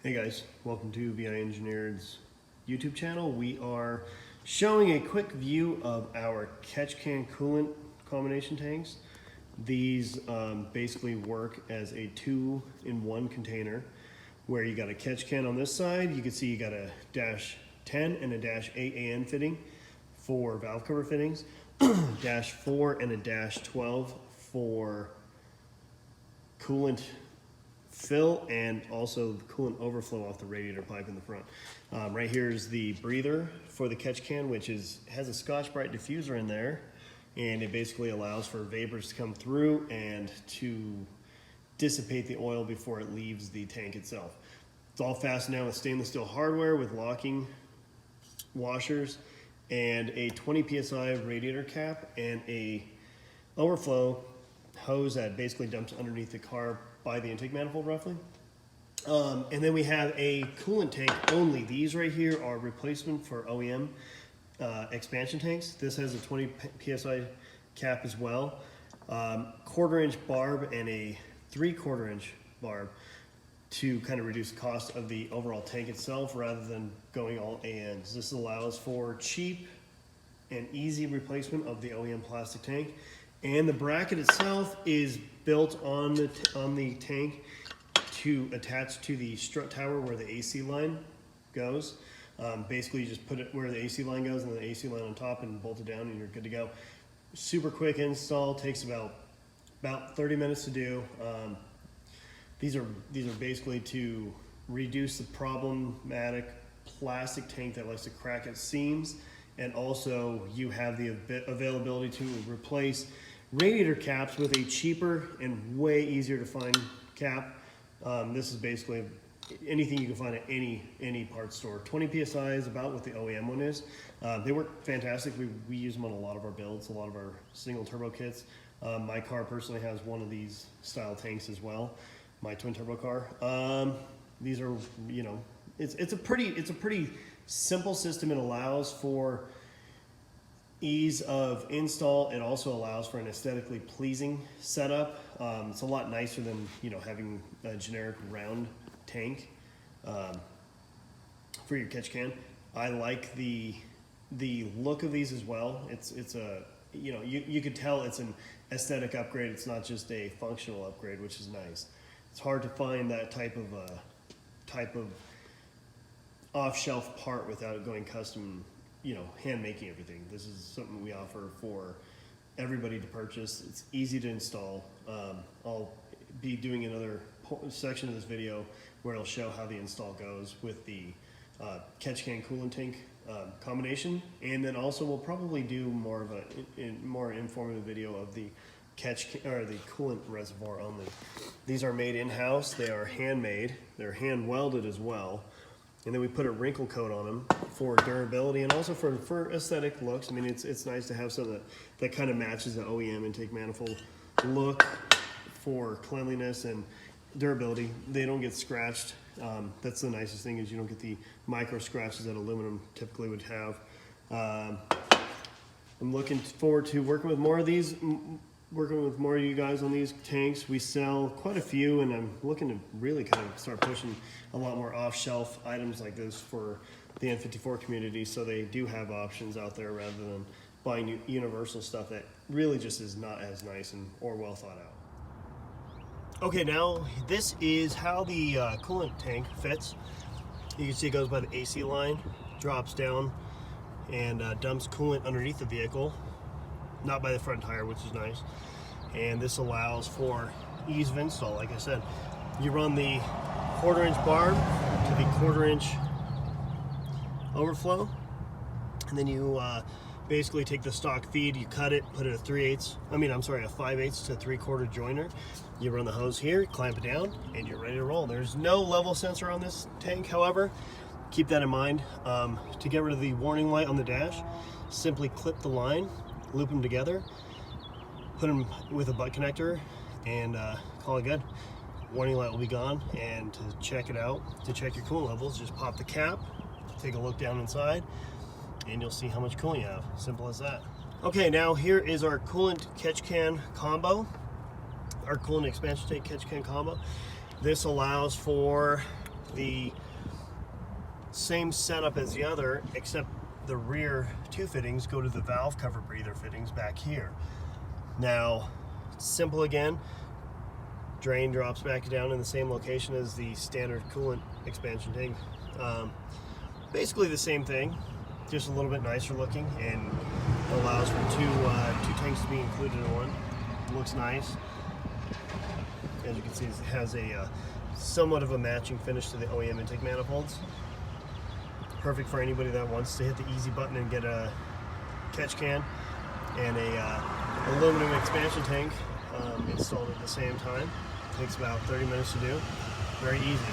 Hey guys, welcome to Vi.Engineered's YouTube channel. We are showing a quick view of our catch can coolant combination tanks. These basically work as a 2-in-1 container where you got a catch can on this side. You can see you got a -10 and a -8 AN fitting for valve cover fittings, -4 and a -12 for coolant fill and also the coolant overflow off the radiator pipe in the front. Right here is the breather for the catch can, which has a Scotch-Brite diffuser in there, and it basically allows for vapors to come through and to dissipate the oil before it leaves the tank itself. It's all fastened down with stainless steel hardware with locking washers and a 20 psi radiator cap and a overflow hose that basically dumps underneath the car by the intake manifold roughly. And then we have a coolant tank only. These right here are replacement for OEM expansion tanks. This has a 20 psi cap as well. 1/4 inch barb and a 3/4 inch barb to kind of reduce the cost of the overall tank itself rather than going all ANs. This allows for cheap and easy replacement of the OEM plastic tank. And the bracket itself is built on the tank to attach to the strut tower where the AC line goes. Basically, you just put it where the AC line goes and the AC line on top and bolt it down and you're good to go. Super quick install, takes about 30 minutes to do. These are basically to reduce the problematic plastic tank that likes to crack at seams, and also you have the availability to replace radiator caps with a cheaper and way easier to find cap. This is basically anything you can find at any parts store. 20 psi is about what the OEM one is. They work fantastic. We use them on a lot of our builds, a lot of our single turbo kits. My car personally has one of these style tanks as well, my twin turbo car. These are, you know, it's a pretty simple system. It allows for ease of install. It also allows for an aesthetically pleasing setup. It's a lot nicer than, you know, having a generic round tank for your catch can. I like the look of these as well. It's a, you know, you could tell it's an aesthetic upgrade. It's not just a functional upgrade, which is nice. It's hard to find that type of off-shelf part without going custom, you know, hand making everything. This is something we offer for everybody to purchase. It's easy to install. I'll be doing another section of this video where it'll show how the install goes with the catch can coolant tank combination, and then also we'll probably do more of a more informative video of the the coolant reservoir only. These are made in-house. They are handmade. They're hand welded as well. And then we put a wrinkle coat on them for durability and also for aesthetic looks. I mean, it's nice to have something that kind of matches the OEM intake manifold look for cleanliness and durability. They don't get scratched. That's the nicest thing, is you don't get the micro scratches that aluminum typically would have. I'm looking forward to working with more of these, working with more of you guys on these tanks. We sell quite a few, and I'm looking to really kind of start pushing a lot more off-shelf items like this for the N54 community, so they do have options out there rather than buying universal stuff that really just is not as nice or well thought out. Okay, now this is how the coolant tank fits. You can see it goes by the AC line, drops down, and dumps coolant underneath the vehicle, not by the front tire, which is nice. And this allows for ease of install. Like I said, you run the 1/4 inch barb to the 1/4 inch overflow, and then you basically take the stock feed, you cut it, put it a 5/8 to 3/4 joiner. You run the hose here, clamp it down, and you're ready to roll. There's no level sensor on this tank, however. Keep that in mind. To get rid of the warning light on the dash, simply clip the line, loop them together, put them with a butt connector, and call it good. Warning light will be gone. And to check it out, to check your coolant levels, just pop the cap, take a look down inside, and you'll see how much coolant you have. Simple as that. Okay, now here is our coolant catch can combo, our coolant expansion tank catch can combo. This allows for the same setup as the other, except the rear two fittings go to the valve cover breather fittings back here. Now, simple again, drain drops back down in the same location as the standard coolant expansion tank. Basically the same thing, just a little bit nicer looking, and allows for two tanks to be included in one. Looks nice. As you can see, it has a somewhat of a matching finish to the OEM intake manifolds. Perfect for anybody that wants to hit the easy button and get a catch can and a aluminum expansion tank installed at the same time. Takes about 30 minutes to do. Very easy.